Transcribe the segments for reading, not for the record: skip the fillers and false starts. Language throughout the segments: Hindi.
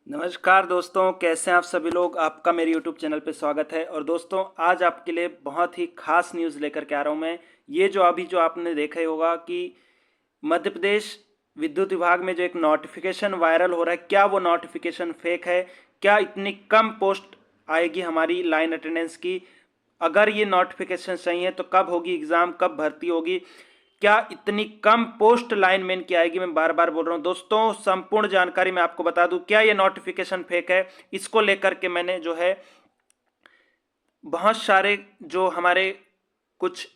नमस्कार दोस्तों, कैसे हैं आप सभी लोग। आपका मेरे YouTube चैनल पे स्वागत है। और दोस्तों, आज आपके लिए बहुत ही खास न्यूज़ लेकर के आ रहा हूँ मैं। ये जो आपने देखा ही होगा कि मध्य प्रदेश विद्युत विभाग में जो एक नोटिफिकेशन वायरल हो रहा है, क्या वो नोटिफिकेशन फेक है? क्या इतनी कम पोस्ट आएगी हमारी लाइन अटेंडेंस की? अगर ये नोटिफिकेशन सही है तो कब होगी एग्ज़ाम, कब भर्ती होगी? क्या इतनी कम पोस्ट लाइनमैन की आएगी? मैं बार बार बोल रहा हूँ दोस्तों, संपूर्ण जानकारी मैं आपको बता दूं। क्या ये नोटिफिकेशन फेक है? इसको लेकर के मैंने जो है बहुत सारे जो हमारे कुछ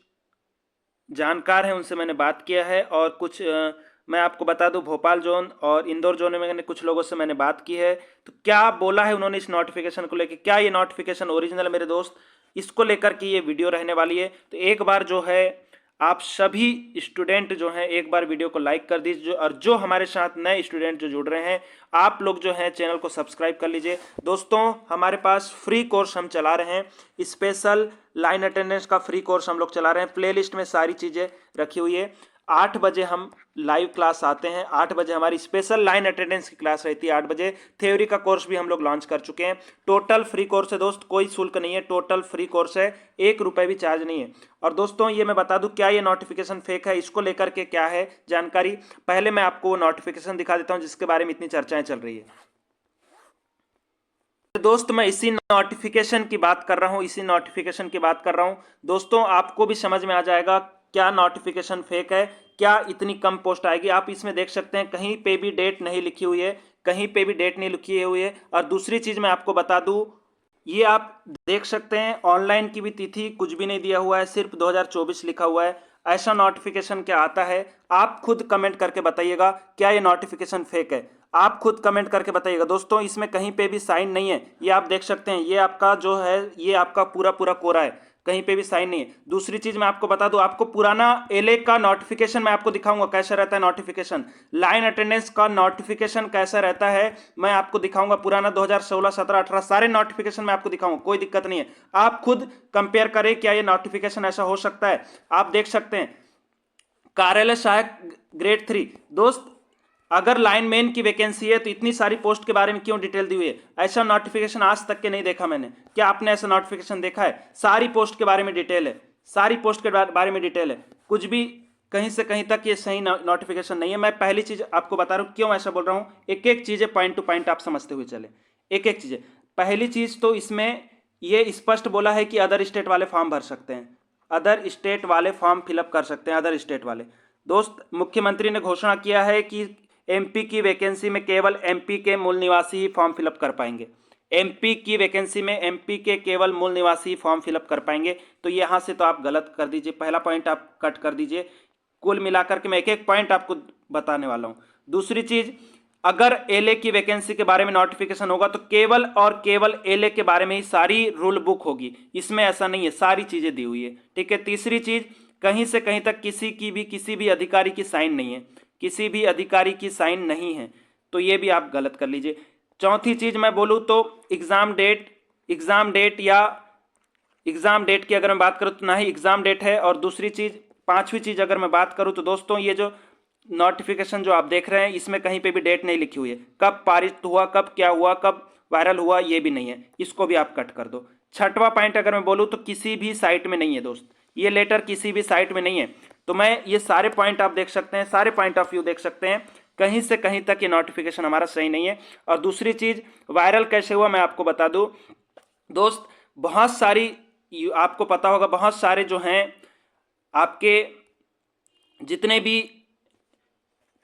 जानकार हैं उनसे मैंने बात किया है। और कुछ मैं आपको बता दूं, भोपाल जोन और इंदौर जोन में कुछ लोगों से मैंने बात की है। तो क्या बोला है उन्होंने इस नोटिफिकेशन को लेकर? क्या ये नोटिफिकेशन ओरिजिनल है मेरे दोस्त? इसको लेकर के ये वीडियो रहने वाली है। तो एक बार जो है आप सभी स्टूडेंट जो हैं एक बार वीडियो को लाइक कर दीजिए। और जो हमारे साथ नए स्टूडेंट जो जुड़ रहे हैं, आप लोग जो हैं चैनल को सब्सक्राइब कर लीजिए। दोस्तों, हमारे पास फ्री कोर्स हम चला रहे हैं, स्पेशल लाइन अटेंडेंस का फ्री कोर्स हम लोग चला रहे हैं। प्लेलिस्ट में सारी चीज़ें रखी हुई है। 8 बजे हम लाइव क्लास आते हैं। 8 बजे हमारी स्पेशल लाइन अटेंडेंस की क्लास रहती है। 8 बजे थ्योरी का कोर्स भी हम लोग लॉन्च कर चुके हैं। टोटल फ्री कोर्स है दोस्त, कोई शुल्क नहीं है, टोटल फ्री कोर्स है, 1 रुपये भी चार्ज नहीं है। और दोस्तों, ये मैं बता दूं, क्या ये नोटिफिकेशन फेक है, इसको लेकर के क्या है जानकारी, पहले मैं आपको वो नोटिफिकेशन दिखा देता हूं जिसके बारे में इतनी चर्चाएं चल रही है। दोस्त, मैं इसी नोटिफिकेशन की बात कर रहा हूं, इसी नोटिफिकेशन की बात कर रहा हूं। दोस्तों, आपको भी समझ में आ जाएगा क्या नोटिफिकेशन फेक है, क्या इतनी कम पोस्ट आएगी। आप इसमें देख सकते हैं कहीं पे भी डेट नहीं लिखी हुई है, कहीं पे भी डेट नहीं लिखी हुई है। और दूसरी चीज मैं आपको बता दूं, ये आप देख सकते हैं ऑनलाइन की भी तिथि कुछ भी नहीं दिया हुआ है, सिर्फ 2024 लिखा हुआ है। ऐसा नोटिफिकेशन क्या आता है? आप खुद कमेंट करके बताइएगा, क्या ये नोटिफिकेशन फेक है? आप खुद कमेंट करके बताइएगा। दोस्तों, इसमें कहीं पे भी साइन नहीं है, ये आप देख सकते हैं। ये आपका जो है, ये आपका पूरा पूरा कोरा है, कहीं पे भी साइन नहीं है। दूसरी चीज मैं आपको बता दूं, आपको पुराना एलए का नोटिफिकेशन मैं आपको दिखाऊंगा कैसा रहता है नोटिफिकेशन। लाइन अटेंडेंस का नोटिफिकेशन कैसा रहता है मैं आपको दिखाऊंगा। पुराना 2016, 17, 18 सारे नोटिफिकेशन मैं आपको दिखाऊंगा, कोई दिक्कत नहीं है। आप खुद कंपेयर करें, क्या ये नोटिफिकेशन ऐसा हो सकता है? आप देख सकते हैं कार्यालय सहायक ग्रेड 3। दोस्त, अगर लाइनमैन की वैकेंसी है तो इतनी सारी पोस्ट के बारे में क्यों डिटेल दी हुई है? ऐसा नोटिफिकेशन आज तक के नहीं देखा मैंने। क्या आपने ऐसा नोटिफिकेशन देखा है? सारी पोस्ट के बारे में डिटेल है, सारी पोस्ट के बारे में डिटेल है, कुछ भी कहीं से कहीं तक ये सही नोटिफिकेशन नहीं है। मैं पहली चीज आपको बता रहा हूं, क्यों ऐसा बोल रहा हूं, एक एक चीजें पॉइंट टू पॉइंट आप समझते हुए चले। एक एक चीजें, पहली चीज तो इसमें ये स्पष्ट बोला है कि अदर स्टेट वाले फॉर्म भर सकते हैं, अदर स्टेट वाले फॉर्म फिलअप कर सकते हैं, अदर स्टेट वाले। दोस्त, मुख्यमंत्री ने घोषणा किया है कि एमपी की वैकेंसी में केवल एमपी के मूल निवासी ही फॉर्म फिलअप कर पाएंगे। एमपी की वैकेंसी में एमपी के केवल मूल निवासी ही फॉर्म फिलअप कर पाएंगे। तो यहाँ से तो आप गलत कर दीजिए, पहला पॉइंट आप कट कर दीजिए। कुल मिलाकर के मैं एक एक पॉइंट आपको बताने वाला हूँ। दूसरी चीज, अगर एलए की वैकेंसी के बारे में नोटिफिकेशन होगा तो केवल और केवल एलए के बारे में ही सारी रूल बुक होगी, इसमें ऐसा नहीं है, सारी चीजें दी हुई है। ठीक है। तीसरी चीज, कहीं से कहीं तक किसी भी अधिकारी की साइन नहीं है, किसी भी अधिकारी की साइन नहीं है, तो ये भी आप गलत कर लीजिए। चौथी चीज मैं बोलूँ तो एग्जाम डेट की अगर मैं बात करूँ तो ना ही एग्जाम डेट है। और दूसरी चीज, पांचवी चीज अगर मैं बात करूँ तो दोस्तों, ये जो नोटिफिकेशन जो आप देख रहे हैं इसमें कहीं पे भी डेट नहीं लिखी हुई है, कब पारित हुआ, कब क्या हुआ, कब वायरल हुआ, ये भी नहीं है, इसको भी आप कट कर दो। छठवां पॉइंट अगर मैं बोलूँ तो किसी भी साइट में नहीं है दोस्त, ये लेटर किसी भी साइट में नहीं है। तो मैं ये सारे पॉइंट आप देख सकते हैं, सारे पॉइंट ऑफ व्यू देख सकते हैं, कहीं से कहीं तक ये नोटिफिकेशन हमारा सही नहीं है। और दूसरी चीज, वायरल कैसे हुआ मैं आपको बता दूं दोस्त, बहुत सारी, आपको पता होगा, बहुत सारे जो हैं आपके जितने भी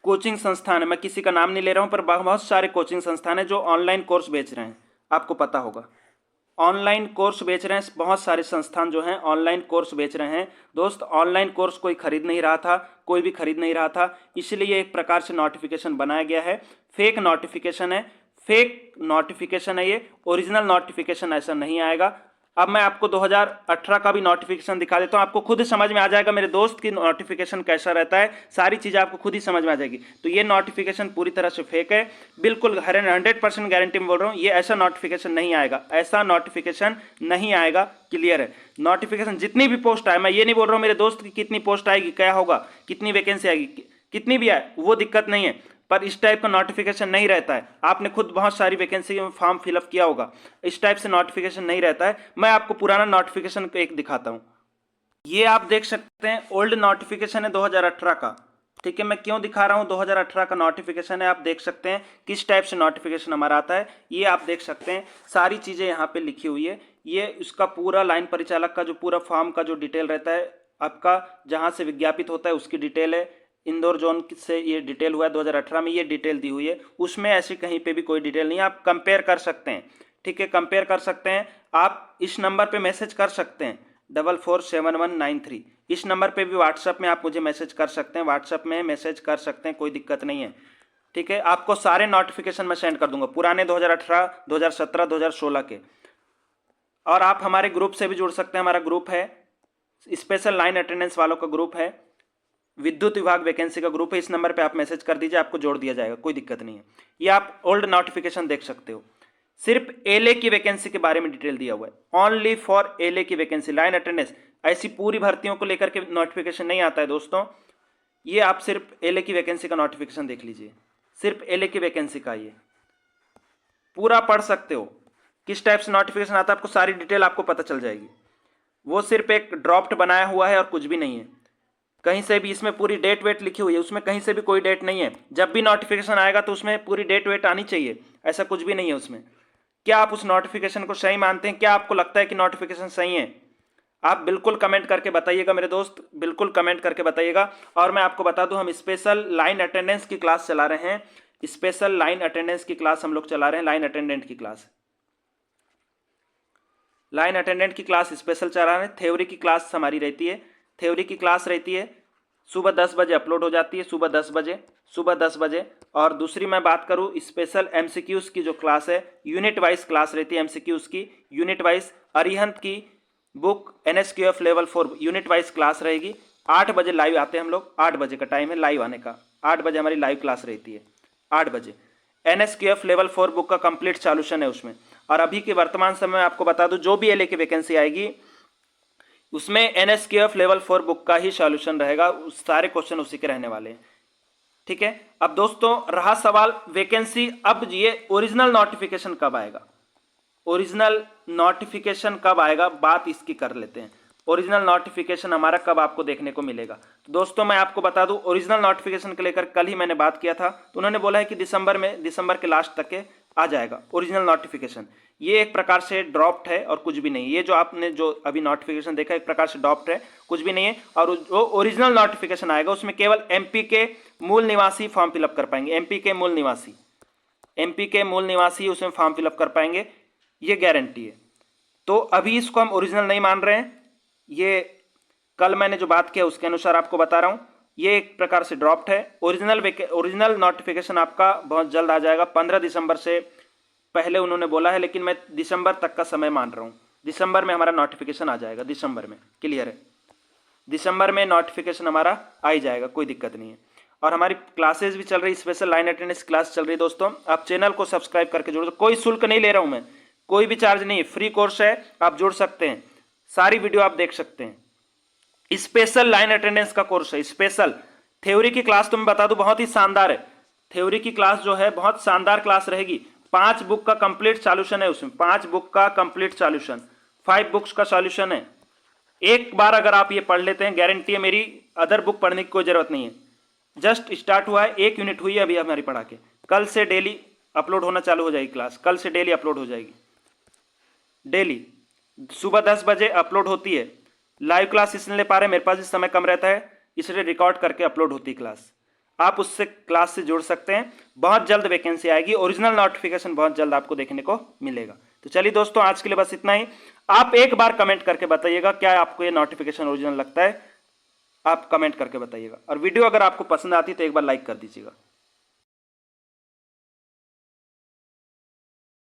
कोचिंग संस्थान है, मैं किसी का नाम नहीं ले रहा हूं, पर बहुत सारे कोचिंग संस्थान है जो ऑनलाइन कोर्स बेच रहे हैं, आपको पता होगा ऑनलाइन कोर्स बेच रहे हैं। बहुत सारे संस्थान जो हैं ऑनलाइन कोर्स बेच रहे हैं। दोस्त, ऑनलाइन कोर्स कोई खरीद नहीं रहा था, कोई भी खरीद नहीं रहा था, इसलिए एक प्रकार से नोटिफिकेशन बनाया गया है। फेक नोटिफिकेशन है, फेक नोटिफिकेशन है ये, ओरिजिनल नोटिफिकेशन ऐसा नहीं आएगा। अब मैं आपको 2018 का भी नोटिफिकेशन दिखा देता हूं, आपको खुद समझ में आ जाएगा मेरे दोस्त की नोटिफिकेशन कैसा रहता है, सारी चीज़ें आपको खुद ही समझ में आ जाएगी। तो ये नोटिफिकेशन पूरी तरह से फेक है, बिल्कुल 100% गारंटी में बोल रहा हूँ, ये ऐसा नोटिफिकेशन नहीं आएगा, ऐसा नोटिफिकेशन नहीं आएगा, क्लियर है। नोटिफिकेशन जितनी भी पोस्ट आए, मैं ये नहीं बोल रहा हूँ मेरे दोस्त की कितनी पोस्ट आएगी, क्या होगा, कितनी वैकेंसी आएगी, कितनी भी आए वो दिक्कत नहीं है, पर इस टाइप का नोटिफिकेशन नहीं रहता है। आपने खुद बहुत सारी वैकेंसी में फॉर्म फिलअप किया होगा, इस टाइप से नोटिफिकेशन नहीं रहता है। मैं आपको पुराना नोटिफिकेशन एक दिखाता हूँ। ये आप देख सकते हैं ओल्ड नोटिफिकेशन है 2018 का। ठीक है, मैं क्यों दिखा रहा हूँ, 2018 का नोटिफिकेशन है। आप देख सकते हैं किस टाइप से नोटिफिकेशन हमारा आता है, ये आप देख सकते हैं। सारी चीज़ें यहाँ पे लिखी हुई है। ये उसका पूरा लाइन परिचालक का जो पूरा फॉर्म का जो डिटेल रहता है आपका, जहाँ से विज्ञापित होता है उसकी डिटेल है। इंदौर जोन से ये डिटेल हुआ है 2018 में, ये डिटेल दी हुई है। उसमें ऐसी कहीं पे भी कोई डिटेल नहीं है। आप कंपेयर कर सकते हैं। ठीक है, कंपेयर कर सकते हैं। आप इस नंबर पे मैसेज कर सकते हैं 447193। इस नंबर पे भी व्हाट्सएप में आप मुझे मैसेज कर सकते हैं, व्हाट्सएप में मैसेज कर सकते हैं, कोई दिक्कत नहीं है। ठीक है, आपको सारे नोटिफिकेशन मैं सेंड कर दूंगा, पुराने 2018, 2017, 2016 के। और आप हमारे ग्रुप से भी जुड़ सकते हैं। हमारा ग्रुप है स्पेशल लाइन अटेंडेंस वालों का ग्रुप है, विद्युत विभाग वैकेंसी का ग्रुप है। इस नंबर पे आप मैसेज कर दीजिए, आपको जोड़ दिया जाएगा, कोई दिक्कत नहीं है। ये आप ओल्ड नोटिफिकेशन देख सकते हो। सिर्फ एलए की वैकेंसी के बारे में डिटेल दिया हुआ है, ओनली फॉर एलए की वैकेंसी, लाइन अटेंडेंस। ऐसी पूरी भर्तियों को लेकर के नोटिफिकेशन नहीं आता है दोस्तों। ये आप सिर्फ एलए की वैकेंसी का नोटिफिकेशन देख लीजिए, सिर्फ एलए की वैकेंसी का। ये पूरा पढ़ सकते हो, किस टाइप से नोटिफिकेशन आता है, आपको सारी डिटेल आपको पता चल जाएगी। वो सिर्फ एक ड्राफ्ट बनाया हुआ है और कुछ भी नहीं है। कहीं से भी इसमें पूरी डेट वेट लिखी हुई है, उसमें कहीं से भी कोई डेट नहीं है। जब भी नोटिफिकेशन आएगा तो उसमें पूरी डेट वेट आनी चाहिए, ऐसा कुछ भी नहीं है उसमें। क्या आप उस नोटिफिकेशन को सही मानते हैं? क्या आपको लगता है कि नोटिफिकेशन सही है? आप बिल्कुल कमेंट करके बताइएगा मेरे दोस्त, बिल्कुल कमेंट करके बताइएगा। और मैं आपको बता दूं, हम स्पेशल लाइन अटेंडेंस की क्लास चला रहे हैं। स्पेशल लाइन अटेंडेंस की क्लास हम लोग चला रहे हैं, लाइन अटेंडेंट की क्लास, लाइन अटेंडेंट की क्लास स्पेशल चला रहे हैं। थ्योरी की क्लास हमारी रहती है, थ्योरी की क्लास रहती है सुबह 10 बजे अपलोड हो जाती है, सुबह 10 बजे, सुबह 10 बजे। और दूसरी मैं बात करूं स्पेशल एमसीक्यूज की जो क्लास है, यूनिट वाइज क्लास रहती है एमसीक्यूज की, यूनिट वाइज। अरिहंत की book NSQF level 4 unit wise class रहेगी। 8 बजे लाइव आते हैं हम लोग, 8 बजे का टाइम है लाइव आने का, 8 बजे हमारी लाइव क्लास रहती है, 8 बजे। एनएसक्यूएफ लेवल 4 बुक का कंप्लीट सॉल्यूशन है उसमें। और अभी के वर्तमान समय में आपको बता दूं, जो भी एलए की वैकेंसी आएगी उसमें एनएसक्यूएफ लेवल 4 बुक का ही सॉल्यूशन रहेगा, सारे क्वेश्चन उसी के रहने वाले हैं। ठीक है, अब दोस्तों रहा सवाल वैकेंसी, अब ये ओरिजिनल नोटिफिकेशन कब आएगा, ओरिजिनल नोटिफिकेशन कब आएगा, बात इसकी कर लेते हैं। ओरिजिनल नोटिफिकेशन हमारा कब आपको देखने को मिलेगा? तो दोस्तों मैं आपको बता दूं, ओरिजिनल नोटिफिकेशन को लेकर कल ही मैंने बात किया था, तो उन्होंने बोला है कि दिसंबर में, दिसंबर के लास्ट तक के आ जाएगा ओरिजिनल नोटिफिकेशन। ये एक प्रकार से ड्रॉप्ड है और कुछ भी नहीं। ये जो आपने जो अभी नोटिफिकेशन देखा एक प्रकार से ड्रॉप्ड है, कुछ भी नहीं है। और जो ओरिजिनल नोटिफिकेशन आएगा उसमें केवल एमपी के मूल निवासी फॉर्म फिलअप कर पाएंगे, एमपी के मूल निवासी, एमपी के मूल निवासी उसमें फॉर्म फिलअप कर पाएंगे, ये गारंटी है। तो अभी इसको हम ओरिजिनल नहीं मान रहे हैं। ये कल मैंने जो बात किया उसके अनुसार आपको बता रहा हूं, ये एक प्रकार से ड्रॉप्ड है। ओरिजिनल नोटिफिकेशन आपका बहुत जल्द आ जाएगा, 15 दिसंबर से पहले उन्होंने बोला है, लेकिन मैं दिसंबर तक का समय मान रहा हूँ। दिसंबर में हमारा नोटिफिकेशन आ जाएगा, दिसंबर में, क्लियर है, दिसंबर में नोटिफिकेशन हमारा आ ही जाएगा, कोई दिक्कत नहीं है। और हमारी क्लासेज भी चल रही, स्पेशल लाइन अटेंडेंस क्लास चल रही है दोस्तों। आप चैनल को सब्सक्राइब करके जुड़ो, कोई शुल्क नहीं ले रहा हूँ मैं, कोई भी चार्ज नहीं है, फ्री कोर्स है, आप जुड़ सकते हैं, सारी वीडियो आप देख सकते हैं। स्पेशल लाइन अटेंडेंस का कोर्स है, स्पेशल। थ्योरी की क्लास तो मैं बता दूं बहुत ही शानदार है, थ्योरी की क्लास जो है बहुत शानदार क्लास रहेगी। 5 बुक का कंप्लीट सॉल्यूशन है उसमें, 5 बुक का कंप्लीट सॉल्यूशन, 5 बुक्स का सॉल्यूशन है। एक बार अगर आप ये पढ़ लेते हैं, गारंटी है मेरी, अदर बुक पढ़ने की कोई जरूरत नहीं है। जस्ट स्टार्ट हुआ है, 1 यूनिट हुई है अभी हमारी पढ़ा के, कल से डेली अपलोड होना चालू हो जाएगी क्लास, कल से डेली अपलोड हो जाएगी, डेली सुबह 10 बजे अपलोड होती है। लाइव क्लास इसलिए ले पा रहे हैं, मेरे पास भी समय कम रहता है, इसलिए रिकॉर्ड करके अपलोड होती है क्लास। आप उससे क्लास से जुड़ सकते हैं। बहुत जल्द वैकेंसी आएगी, ओरिजिनल नोटिफिकेशन बहुत जल्द आपको देखने को मिलेगा। तो चलिए दोस्तों, आज के लिए बस इतना ही। आप एक बार कमेंट करके बताइएगा क्या आपको ये नोटिफिकेशन ओरिजिनल लगता है, आप कमेंट करके बताइएगा। और वीडियो अगर आपको पसंद आती है तो एक बार लाइक कर दीजिएगा।